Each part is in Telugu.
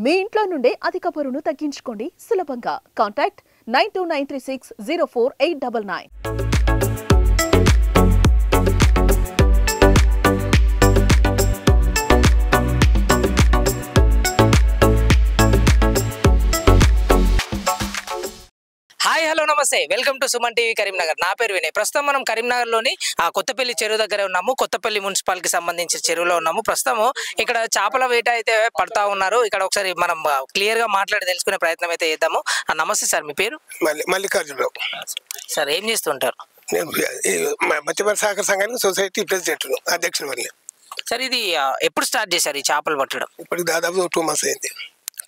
మీ ఇంట్లో నుండే అధిక బరువును తగ్గించుకోండి సులభంగా. కాంటాక్ట్ 9293604899. హాయ్ హలో నమస్తే, welcome to Suman TV Karimnagar. నా పేరు వినయ్. ప్రస్తుతం మనం కరీంనగర్లోని కొత్తపల్లి చెరువు దగ్గర ఉన్నాము. కొత్తపల్లి మున్సిపాలిటీకి సంబంధించిన చెరువులో ఉన్నాము. ప్రస్తుతం ఇక్కడ చేపల వేట అయితే పడతా ఉన్నారు. ఇక్కడ ఒకసారి మనం క్లియర్ గా మాట్లాడి తెలుసుకునే ప్రయత్నం అయితే చేద్దాము. నమస్తే సార్, మీ పేరు? మల్లికార్జునరావు. సార్, ఏం చేస్తుంటారు? మత్స్యకార సహకార సంఘానికి సొసైటీ ప్రెసిడెంట్, అధ్యక్షుడు వల్ల. సార్, ఇది ఎప్పుడు స్టార్ట్ చేశారు ఈ చేపలు పట్టడం? ఇప్పటికి దాదాపు 2 months అయింది.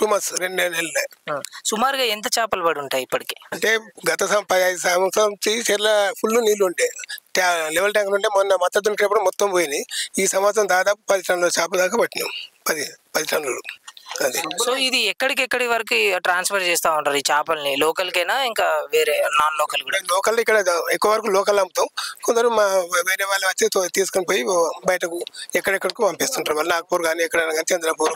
2 months, 2 నెలలు. సుమారుగా ఎంత చేపలు పడి ఉంటాయి ఇప్పటికి? అంటే గత 15 సంవత్సరం నుంచి చెర్ల ఫుల్ నీళ్లు ఉంటాయి. లెవెల్ ట్యాంకులు ఉంటే మొన్న మత్త దునికినప్పుడు మొత్తం పోయినాయి. ఈ సంవత్సరం దాదాపు 10 టన్నుల చేప దాకా పట్టినాం. 10 టన్నులు. అది సో ఇది ఎక్కడికెక్కడి వరకు ట్రాన్స్ఫర్ చేస్తూ ఉంటారు ఈ చేపల్ని? లోకల్కేనా ఇంకా వేరే నాన్ లోకల్ కూడా? లోకల్ ఇక్కడ ఎక్కువ వరకు లోకల్ అమ్ముతాం. కొందరు వేరే వాళ్ళు వచ్చి తీసుకొని పోయి బయటకు ఎక్కడెక్కడికి పంపిస్తుంటారు. వాళ్ళు నాగపూర్ కానీ ఎక్కడైనా కానీ చంద్రపూర్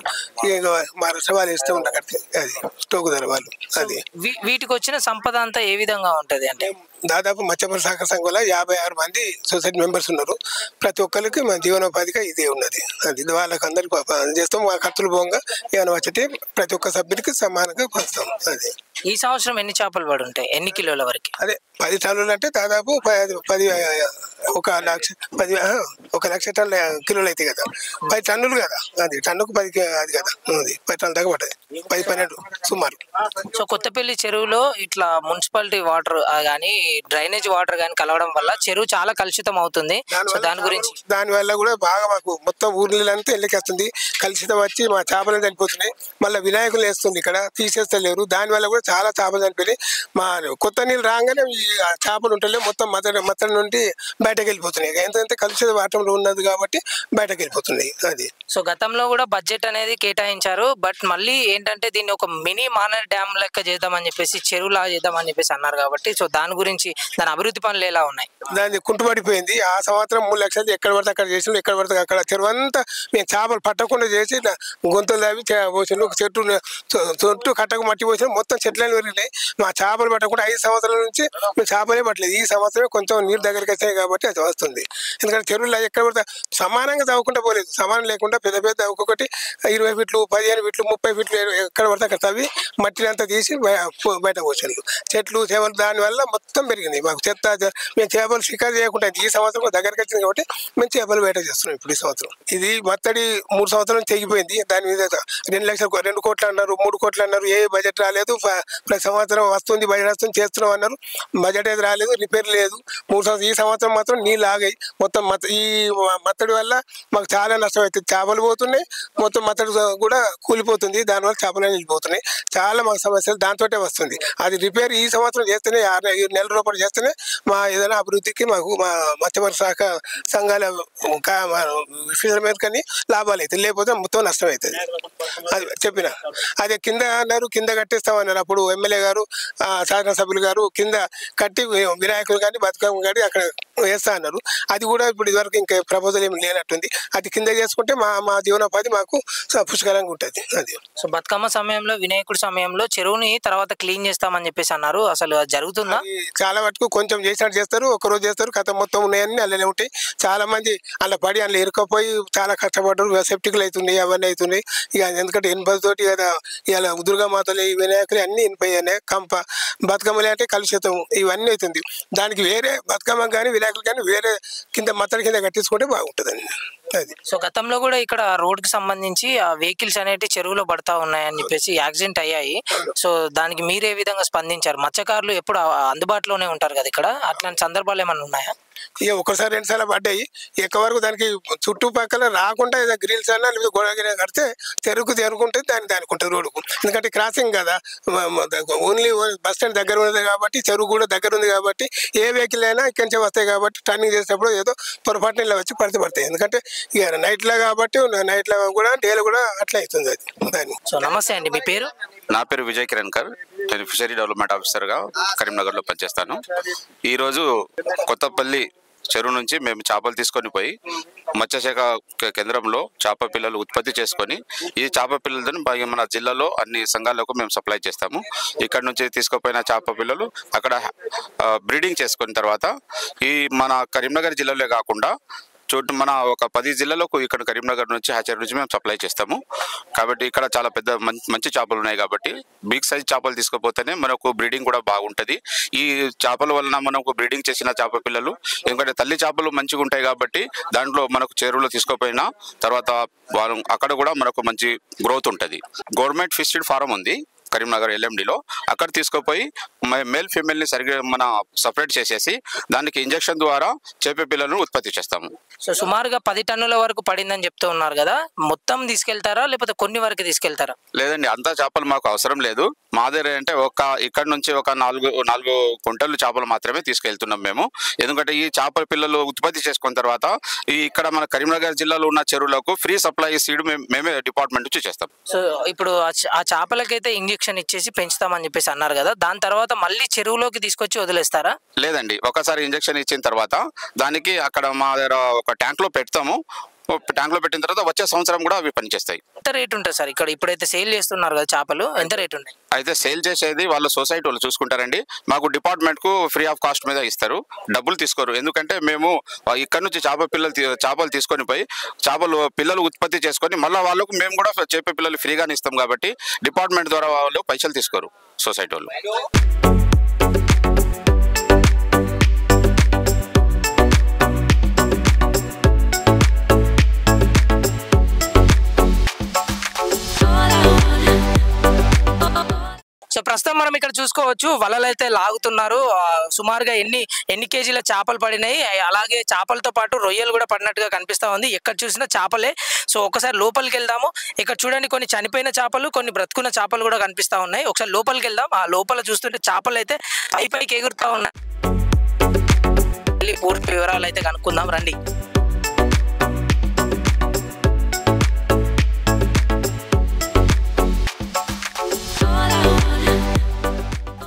మహారాష్ట్ర వాళ్ళు ఇస్తూ ఉంటారు. అది స్టోక్ ధర వాళ్ళు. అది వీటికి వచ్చిన సంపద అంతా ఏ విధంగా ఉంటది అంటే? దాదాపు మత్స్యకార సహకార సంఘంలో 56 మంది సొసైటీ మెంబర్స్ ఉన్నారు. ప్రతి ఒక్కరికి మన జీవనోపాధిగా ఇదే ఉన్నది. అది వాళ్ళకి అందరికి చేస్తాం. మా ఖర్చులు పోగా ఏమైనా వచ్చి ప్రతి ఒక్క సభ్యునికి సమానంగా పంచుతాం. అది ఈ సంవత్సరం ఎన్ని చేపలు పడి ఉంటాయి? ఎన్ని కిలోల వరకు? అదే 10 టన్నులు అంటే దాదాపు 1,00,000 టన్నుల కిలోలు అయితే కదా. 10 టన్నులు కదా. అది టన్నుకు 10 అది కదా. అది 10 టన్నుల దాకా పడ్డది. 10-12 సుమారు. సో కొత్తపల్లి చెరువులో ఇట్లా మున్సిపాలిటీ వాటర్ కానీ డ్రైనేజ్ వాటర్ కానీ కలవడం వల్ల చెరువు చాలా కలుషితం అవుతుంది. దాని గురించి దానివల్ల కూడా బాగా మాకు మొత్తం ఊరి నీళ్ళంతా ఎల్లికేస్తుంది. కలుషితం వచ్చి మా చేపలు చనిపోతున్నాయి. మళ్ళీ వినాయకులు వేస్తుంది, ఇక్కడ తీసేస్తలేరు. దానివల్ల కూడా చాలా చేపలు చనిపోయి మా కొత్త నీళ్ళు రాగానే ఈ చేపలు ఉంటలే మొత్తం మత్తడి నుండి బయటకు వెళ్ళిపోతున్నాయి. ఎంతంటే కలుషిత వాటంలో ఉన్నది కాబట్టి బయటకు వెళ్ళిపోతున్నాయి. అది సో గతంలో కూడా బడ్జెట్ అనేది కేటాయించారు. బట్ మళ్ళీ ఏంటంటే దీన్ని ఒక మినీ మానర్ డ్యామ్ లెక్క చేద్దామని చెప్పేసి, చెరువులా చేద్దామని చెప్పేసి అన్నారు కాబట్టి సో దాని గురించి దాని అభివృద్ధి పనులు ఎలా ఉన్నాయి? దాన్ని కుంటుపడిపోయింది. ఆ సంవత్సరం 3 లక్షలు ఎక్కడ పడితే అక్కడ చేసిన, ఎక్కడ పడితే అక్కడ చెరువు అంతా మేము చేపలు పట్టకుండా చేసి గొంతులు దావి పోసిన చుట్టూ కట్టకు మట్టి పోసిన మొత్తం చెట్లను పెరిగినాయి. మా చేపలు పట్టకుండా 5 సంవత్సరాల నుంచి మేము చేపలే పట్టలేదు. ఈ సంవత్సరమే కొంచెం నీరు దగ్గరికి వచ్చాయి కాబట్టి అది వస్తుంది. ఎందుకంటే చెరువులో ఎక్కడ పడితే సమానంగా తవ్వుకుంటూ పోలేదు. సమానం లేకుండా పెద్ద పెద్ద ఒక్కొక్కటి 20 ఫీట్లు, 15 ఫీట్లు, 30 ఫీట్లు ఎక్కడ పడితే అక్కడ తవ్వి మట్టిని అంతా తీసి బయట పోసాను. చెట్లు చేపలు దానివల్ల మొత్తం పెరిగింది. మాకు చెత్త మేము చేపలు షికారు చేయకుండా ఈ సంవత్సరం దగ్గరికి వచ్చింది కాబట్టి మేము చేపలు బయట చేస్తున్నాం. ఇప్పుడు ఈ సంవత్సరం ఇది మత్తడి 3 సంవత్సరాలు తెగిపోయింది. దాని మీద 2 లక్షలు, 2 కోట్లు అన్నారు, 3 కోట్లు అన్నారు. ఏ బడ్జెట్ రాలేదు. ప్రతి సంవత్సరం వస్తుంది, బడ్జెట్ వస్తుంది, చేస్తున్నాం అన్నారు. బడ్జెట్ అయితే రాలేదు, రిపేర్ లేదు. 3 సంవత్సరం ఈ సంవత్సరం మాత్రం నీళ్ళు ఆగాయి. మొత్తం ఈ మత్తడి వల్ల మాకు చాలా నష్టం అవుతుంది. చేపలు పోతున్నాయి, మొత్తం మత్తడి కూడా కూలిపోతుంది. దానివల్ల చేపలు వెళ్ళిపోతున్నాయి. చాలా మాకు సమస్యలు దాంతో వస్తుంది. అది రిపేర్ ఈ సంవత్సరం చేస్తేనే 6 నెలల రూపాయలు చేస్తేనే మా ఏదైనా అభివృద్ధికి మాకు మా మత్స్యకార శాఖ సంఘాల మీద కానీ లాభాలు అవుతాయి. లేకపోతే మొత్తం నష్టం అవుతుంది. అది చెప్పిన అదే కింద అన్నారు, కింద కట్టిస్తామన్నారు. అప్పుడు ఎమ్మెల్యే గారు, శాసనసభ్యులు గారు కింద కట్టి వినాయకులు కానీ బతుకమ్మ కానీ అక్కడ వేస్తా అన్నారు. అది కూడా ఇప్పుడు ఇదివరకు ఇంకా ప్రపోజల్ ఏమి లేనట్టుంది. అది కింద చేసుకుంటే మా జీవనోపాధి మాకు పుష్కలంగా ఉంటుంది. అది సో బతుకమ్మ సమయంలో, వినాయకుడి సమయంలో చెరువుని తర్వాత క్లీన్ చేస్తామని చెప్పేసి అన్నారు. అసలు అది జరుగుతుందా? చాలా వరకు కొంచెం చేసినట్టు చేస్తారు, ఒకరోజు చేస్తారు, కథ మొత్తం ఉన్నాయని అలానే ఉంటాయి. చాలా మంది అలా పడి అందులో ఇరుకపోయి చాలా కష్టపడ్డారు. సెప్టిక్లు అవుతున్నాయి, అవన్నీ అవుతున్నాయి. ఇక ఎందుకంటే ఎనపదితోటి కదా ఇలా దుర్గామాతలు, ఈ వినాయకులు అన్ని ఎనిపోయాయి. కంప బతుకమ్మలు అంటే కలుషితం ఇవన్నీ అవుతుంది. దానికి వేరే బతుకమ్మ కానీ వినాయకులు కానీ వేరే కింద మత్తడి కింద కట్టించుకుంటే బాగుంటుందండి. అది సో గతంలో కూడా ఇక్కడ రోడ్ కి సంబంధించి ఆ వెహికల్స్ అనేవి చెరువులో పడతా ఉన్నాయని చెప్పేసి యాక్సిడెంట్ అయ్యాయి. సో దానికి మీరే విధంగా స్పందించారు? మత్స్యకారులు ఎప్పుడు అందుబాటులోనే ఉంటారు కదా ఇక్కడ, అట్లాంటి సందర్భాలు ఏమైనా ఉన్నాయా? ఇక ఒకసారి 2 సార్లు పడ్డాయి. ఎక్కువ వరకు దానికి చుట్టుపక్కల రాకుండా ఏదో గ్రిల్స్ అన్నా లేదా గొడవ కడితే తెరుకుంటుంది, దానికి ఉంటుంది రోడ్డుకు. ఎందుకంటే క్రాసింగ్ కదా, ఓన్లీ బస్ స్టాండ్ దగ్గర ఉంది కాబట్టి, చెరువు కూడా దగ్గర ఉంది కాబట్టి ఏ వెహికల్ అయినా ఇక్కడి నుంచి వస్తాయి కాబట్టి టర్నింగ్ చేసేటప్పుడు ఏదో పొరపాటున ఇలా వచ్చి పడతాయి. ఎందుకంటే ఇక నైట్లో కాబట్టి నైట్లో కూడా డేలో కూడా అట్లా అవుతుంది అది దాన్ని. సో నమస్తే అండి, మీ పేరు? నా పేరు విజయ్ కిరణ్కర్. నేను ఫిషరీ డెవలప్మెంట్ ఆఫీసర్గా కరీంనగర్లో పనిచేస్తాను. ఈరోజు కొత్తపల్లి చెరువు నుంచి మేము చేపలు తీసుకొని పోయి మత్స్యశాఖ కేంద్రంలో చేప పిల్లలు ఉత్పత్తి చేసుకొని ఈ చేప పిల్లలను మన జిల్లాలో అన్ని సంఘాలకు మేము సప్లై చేస్తాము. ఇక్కడ నుంచి తీసుకుపోయిన చేప పిల్లలు అక్కడ బ్రీడింగ్ చేసుకున్న తర్వాత ఈ మన కరీంనగర్ జిల్లాలో కాకుండా మన ఒక 10 జిల్లాలకు ఇక్కడ కరీంనగర్ నుంచి హ్యాచరీ నుంచి మేము సప్లై చేస్తాము. కాబట్టి ఇక్కడ చాలా పెద్ద మంచి చేపలు ఉన్నాయి కాబట్టి బిగ్ సైజ్ చేపలు తీసుకుపోతేనే మనకు బ్రీడింగ్ కూడా బాగుంటుంది. ఈ చేపల వలన మనకు బ్రీడింగ్ చేసిన చేప పిల్లలు ఎందుకంటే తల్లి చేపలు మంచిగా ఉంటాయి కాబట్టి దాంట్లో మనకు చెరువులో తీసుకుపోయిన తర్వాత అక్కడ కూడా మనకు మంచి గ్రోత్ ఉంటుంది. గవర్నమెంట్ ఫిష్ ఫీడ్ ఫారం ఉంది కరీంనగర్ LMDలో. అక్కడ తీసుకుపోయి మేల్ ఫీమేల్ని సరిగ్గా మన సపరేట్ చేసేసి దానికి ఇంజెక్షన్ ద్వారా చేప పిల్లలను ఉత్పత్తి చేస్తాము. సో సుమారుగా 10 టన్నుల వరకు పడిందని చెప్తూ ఉన్నారు కదా, మొత్తం తీసుకెళ్తారా లేకపోతే కొన్ని వరకు తీసుకెళ్తారా? లేదండి, అంతా చేపలు మాకు అవసరం లేదు. మా దగ్గర అంటే ఇక్కడ నుంచి ఒక 4 కుంటలు చేపలు మాత్రమే తీసుకెళ్తున్నాం మేము. ఎందుకంటే ఈ చేపల పిల్లలు ఉత్పత్తి చేసుకున్న తర్వాత ఇక్కడ మన కరీంనగర్ జిల్లాలో ఉన్న చెరువులకు ఫ్రీ సప్లై సీడ్ మేమే డిపార్ట్మెంట్ నుంచి చేస్తాం. సో ఇప్పుడు ఆ చేపలకైతే ఇంజెక్షన్ ఇచ్చేసి పెంచుతామని చెప్పేసి అన్నారు కదా, దాని తర్వాత మళ్ళీ చెరువులోకి తీసుకొచ్చి వదిలేస్తారా? లేదండి, ఒకసారి ఇంజెక్షన్ ఇచ్చిన తర్వాత దానికి అక్కడ మా దగ్గర ఒక ట్యాంక్ లో పెడతాము. ట్యాంక్ లో పెట్టిన తర్వాత వచ్చే సంవత్సరం కూడా అవి పనిచేస్తాయి. ఎంత రేట్ ఉంటుంది సార్ ఇక్కడ ఇప్పుడైతే సేల్ చేస్తున్నారు కదా చేపలు, ఎంత రేట్ ఉంటాయి? అయితే సేల్ చేసేది వాళ్ళ సొసైటీ వాళ్ళు చూసుకుంటారండి. మాకు డిపార్ట్మెంట్ కు ఫ్రీ ఆఫ్ కాస్ట్ మీద ఇస్తారు, డబ్బులు తీసుకోరు. ఎందుకంటే మేము ఇక్కడ నుంచి చేపలు తీసుకొని పోయి పిల్లలు ఉత్పత్తి చేసుకొని మళ్ళీ వాళ్ళకు మేము కూడా చేప పిల్లలు ఫ్రీగానే ఇస్తాం కాబట్టి డిపార్ట్మెంట్ ద్వారా వాళ్ళు పైసలు తీసుకోరు సొసైటీ వాళ్ళు. సో ప్రస్తుతం మనం ఇక్కడ చూసుకోవచ్చు వలలు అయితే లాగుతున్నారు. సుమారుగా ఎన్ని కేజీల చేపలు పడినాయి, అలాగే చేపలతో పాటు రొయ్యలు కూడా పడినట్టుగా కనిపిస్తా ఉంది. ఎక్కడ చూసినా చేపలే. సో ఒకసారి లోపలికి వెళ్దాము. ఇక్కడ చూడండి కొన్ని చనిపోయిన చేపలు, కొన్ని బ్రతుకున్న చేపలు కూడా కనిపిస్తా ఉన్నాయి. ఒకసారి లోపలికి వెళ్దాం. ఆ లోపల చూస్తుంటే చేపలు అయితే పైకి ఎగురుతా ఉన్నాయి. పూర్తి వివరాలు అయితే కనుక్కుందాం రండి.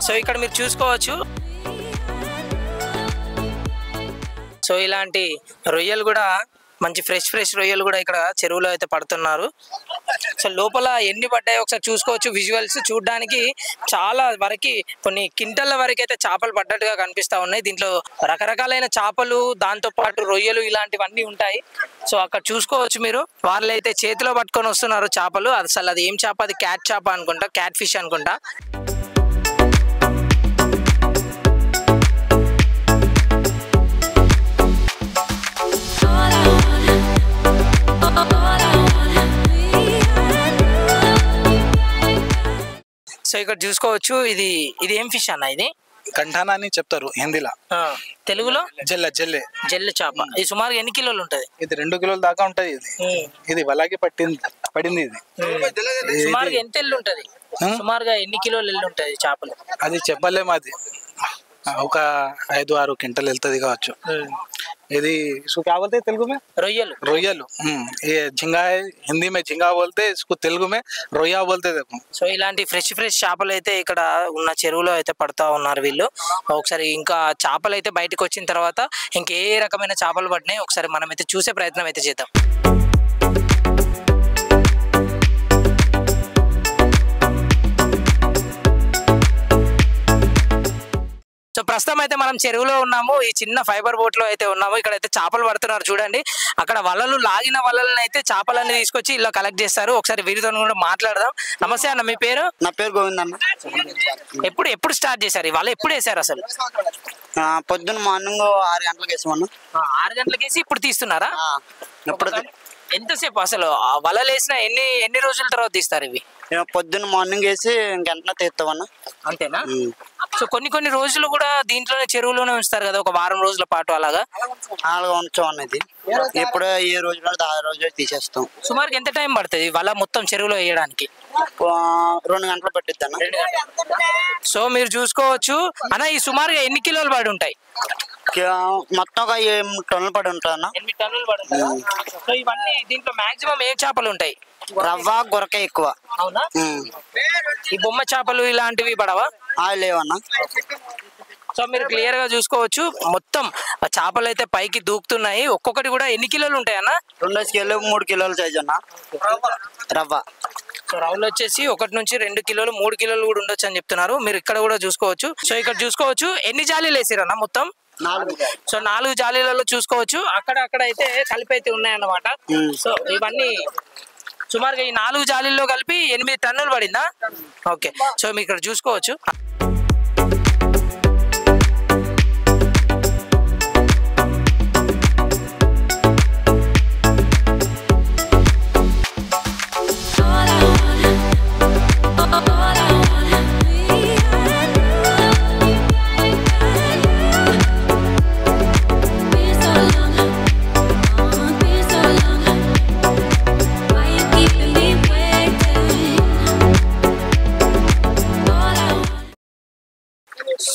సో ఇక్కడ మీరు చూసుకోవచ్చు, సో ఇలాంటి రొయ్యలు కూడా మంచి ఫ్రెష్ రొయ్యలు కూడా ఇక్కడ చెరువులో అయితే పడుతున్నారు. సో లోపల ఎన్ని పడ్డాయో ఒకసారి చూసుకోవచ్చు. విజువల్స్ చూడడానికి చాలా వరకు కొన్ని కింటల వరకు అయితే చేపలు పడ్డట్టుగా కనిపిస్తా ఉన్నాయి. దీంట్లో రకరకాలైన చేపలు, దాంతో పాటు రొయ్యలు ఇలాంటివన్నీ ఉంటాయి. సో అక్కడ చూసుకోవచ్చు మీరు, వాళ్ళైతే చేతిలో పట్టుకొని వస్తున్నారు చేపలు. అసలు అది ఏం చేప, అది క్యాట్ చేప అనుకుంటా, క్యాట్ ఫిష్ అనుకుంటా. సో ఇక్కడ చూసుకోవచ్చు, ఇది ఏం ఫిష్ అన్న? ఇది కంఠానా అని చెప్తారు హిందీలో, తెలుగులో జల్లె చేప. ఇది సుమారు ఎన్ని కిలోలు ఉంటది? ఇది 2 కిలోల దాకా ఉంటది. ఇది వలాకి పడింది. ఇది సుమారుగా ఎంత ఎల్లు ఉంటది? సుమారుగా ఎన్ని కిలోలు ఎల్లు ఉంటది చేపలు? అది చెప్పలేము. అది ఒక 5-6 క్వింటల్ వెళ్తుంది కావచ్చు. ఇది इसको क्या बोलते हैं तेलुगु में? रोयलू. ये झिंगा है, हिंदी में झिंगा बोलते हैं, इसको तेलुगु में रोया बोलते देखो. సో ఇలాంటి ఫ్రెష్ చేపలు అయితే ఇక్కడ ఉన్న చెరువులో అయితే పడతా ఉన్నారు వీళ్ళు. ఒకసారి ఇంకా చేపలు అయితే బయటకు వచ్చిన తర్వాత ఇంకే రకమైన చేపలు పడినాయి ఒకసారి మనం అయితే చూసే ప్రయత్నం అయితే చేద్దాం. సో ప్రస్తుతం అయితే మనం చెరువులో ఉన్నాము. ఈ చిన్న ఫైబర్ బోట్ లో అయితే ఉన్నాము. ఇక్కడైతే చేపలు పడుతున్నారు చూడండి. అక్కడ వలలు లాగిన వలలను అయితే చేపలన్నీ తీసుకొచ్చి ఇలా కలెక్ట్ చేస్తారు. ఒకసారి వీరితో కూడా మాట్లాడదాం. నమస్తే అన్న, మీ పేరు? నా పేరు గోవింద్ అన్న. ఎప్పుడు స్టార్ట్ చేశారు ఈ వల? ఎప్పుడు వేసారు అసలు? పొద్దున్న మార్నింగ్ 6 గంటలకు వేసామన్నా. 6 గంటలకు వేసి ఇప్పుడు తీస్తున్నారా? ఎప్పుడు ఎంతసేపు అసలు వలలు వేసిన ఎన్ని రోజుల తర్వాత తీస్తారు ఇవి? పొద్దున్న మార్నింగ్ వేసి ఇంకెంటనే తీస్తామన్నా. అంతేనా? సో కొన్ని రోజులు కూడా దీంట్లోనే చెరువులోనే ఉంచుతారు కదా, ఒక వారం రోజుల పాటు అలాగా ఉంచాం అన్నది. ఎప్పుడు ఏ రోజు ఆ రోజు తీసేస్తాం. సుమారుగా ఎంత టైం పడుతుంది వల మొత్తం చెరువులో వేయడానికి? 2 గంటలు పట్టిద్ది అన్న. సో మీరు చూసుకోవచ్చు అన్న, ఈ సుమారుగా ఎన్ని కిలోలు పడి ఉంటాయి? మొత్తం ఒక 8 టన్నులు పడి ఉంటుంది అన్న. 8 టన్నులు పడి ఉంటాయి. సో ఇవన్నీ దీంట్లో మాక్సిమం ఏ చేపలు ఉంటాయి? రవ్వ, గురక ఎక్కువ. అవునా? ఈ బొమ్మ చేపలు ఇలాంటివి పడవా? లేవన్నా. సో మీరు క్లియర్ గా చూసుకోవచ్చు మొత్తం చేపలు అయితే పైకి దూకుతున్నాయి. ఒక్కొక్కటి కూడా ఎన్ని కిలోలు ఉంటాయన్న? 2 కిలోలు 3 కిలోలు సైజ్ అన్న రవ్వ. సో రవ్వలు వచ్చేసి 1 నుంచి 2 కిలోలు 3 కిలోలు కూడా ఉండొచ్చు అని చెప్తున్నారు. మీరు ఇక్కడ కూడా చూసుకోవచ్చు. సో ఇక్కడ చూసుకోవచ్చు ఎన్ని జాలీలు వేసిరన్న మొత్తం? 4. సో 4 జాలీలలో చూసుకోవచ్చు. అక్కడ అయితే కలిపి అయితే ఉన్నాయన్నమాట. సో ఇవన్నీ సుమారుగా ఈ 4 జాలీల్లో కలిపి 8 టన్నులు పడిందా? ఓకే. సో మీరు ఇక్కడ చూసుకోవచ్చు.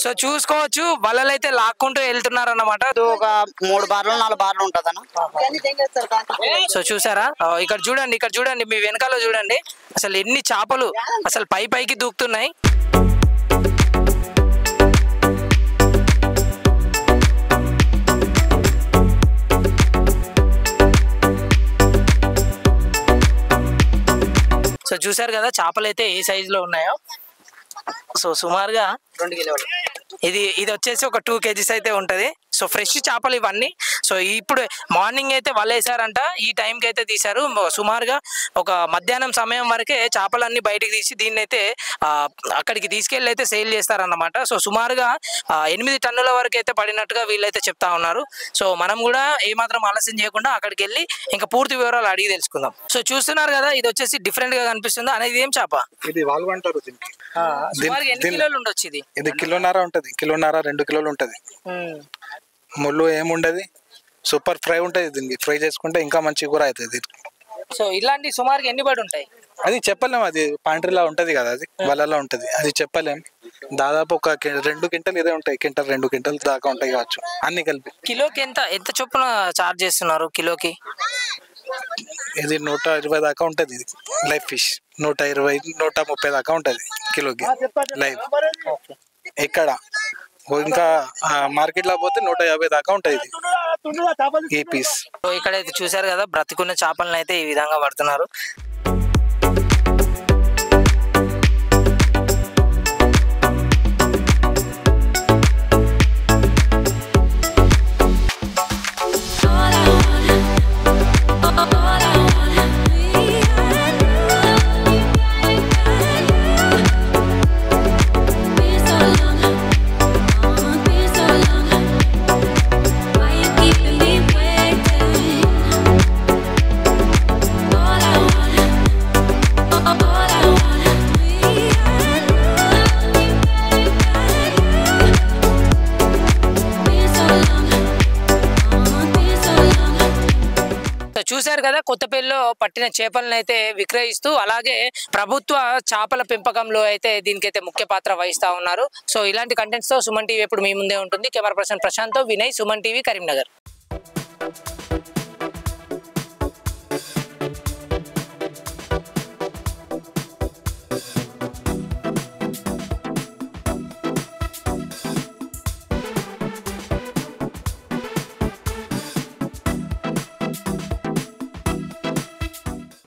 సో చూసుకోవచ్చు వలలు అయితే లాక్కుంటూ వెళ్తున్నారు అన్నమాట. ఒక 3 బార్లు 4 బార్లు ఉంటది అన్న. సో చూసారా, ఇక్కడ చూడండి మీ వెనకాల చూడండి అసలు ఎన్ని చేపలు అసలు పైకి దూకుతున్నాయి. సో చూసారు కదా చేపలు అయితే ఏ సైజు లో ఉన్నాయో. సో సుమారుగా 2 కిలోలు ఇది వచ్చేసి ఒక 2 kgs అయితే ఉంటది. సో ఫ్రెష్ చేపలు ఇవన్నీ. సో ఇప్పుడు మార్నింగ్ అయితే వలేసారంట, ఈ టైంకి అయితే తీశారు. సుమారుగా ఒక మధ్యాహ్నం సమయం వరకే చేపలన్నీ బయటికి తీసి దీన్ని అయితే అక్కడికి తీసుకెళ్ళి అయితే సేల్ చేస్తారన్నమాట. సో సుమారుగా 8 టన్నుల వరకు అయితే పడినట్టుగా వీళ్ళైతే చెప్తా ఉన్నారు. సో మనం కూడా ఏమాత్రం ఆలస్యం చేయకుండా అక్కడికి వెళ్ళి ఇంకా పూర్తి వివరాలు అడిగి తెలుసుకుందాం. సో చూస్తున్నారు కదా ఇది వచ్చేసి డిఫరెంట్ గా కనిపిస్తుంది అనేది ఏం చేప? ఇది వాల్వ్ అంటారు దీనికి. సుమారుగా ఎన్ని కిలోలు ఉండొచ్చు? ఇది కిలోన్నర ఉంటది, కిలోన్నర 2 కిలోలు ఉంటది. ముళ్ళు ఏముండదు, సూపర్ ఫ్రై ఉంటది. దీనికి ఫ్రై చేసుకుంటే ఇంకా మంచి కూర అవుతుంది. సో ఇలాంటి సుమారుగా ఎన్ని పడి ఉంటాయి? అది చెప్పలేము, అది పాంట్రీలా ఉంటది కదా, అది వలలో ఉంటది, అది చెప్పలేము. దాదాపు ఒక 2 క్వింటల్ ఇదే ఉంటాయి, 2 క్వింటల్ దాకా ఉంటాయి కావచ్చు అన్ని కలిపి. కిలోకి ఎంత చొప్పున చార్జ్ చేస్తున్నారు కిలోకి? ఇది 120 దాకా ఉంటది. ఇది లైవ్ ఫిష్ 120 130 దాకా ఉంటది కిలోకి లైవ్. ఇక్కడ ఇంకా మార్కెట్ లో పోతే 150 దాకా ఉంటది ఈ పీస్. ఇక్కడైతే చూసారు కదా బ్రతికున్న చేపలను అయితే ఈ విధంగా పడుతున్నారు. చూశారు కదా కొత్తపల్లిలో పట్టిన చేపలను అయితే విక్రయిస్తూ అలాగే ప్రభుత్వ చేపల పెంపకంలో అయితే దీనికైతే ముఖ్య పాత్ర వహిస్తా ఉన్నారు. సో ఇలాంటి కంటెంట్స్ తో సుమన్ టీవీ ఎప్పుడు మీ ముందే ఉంటుంది. Camera person Prashanth, Vinay, Suman TV, Karimnagar.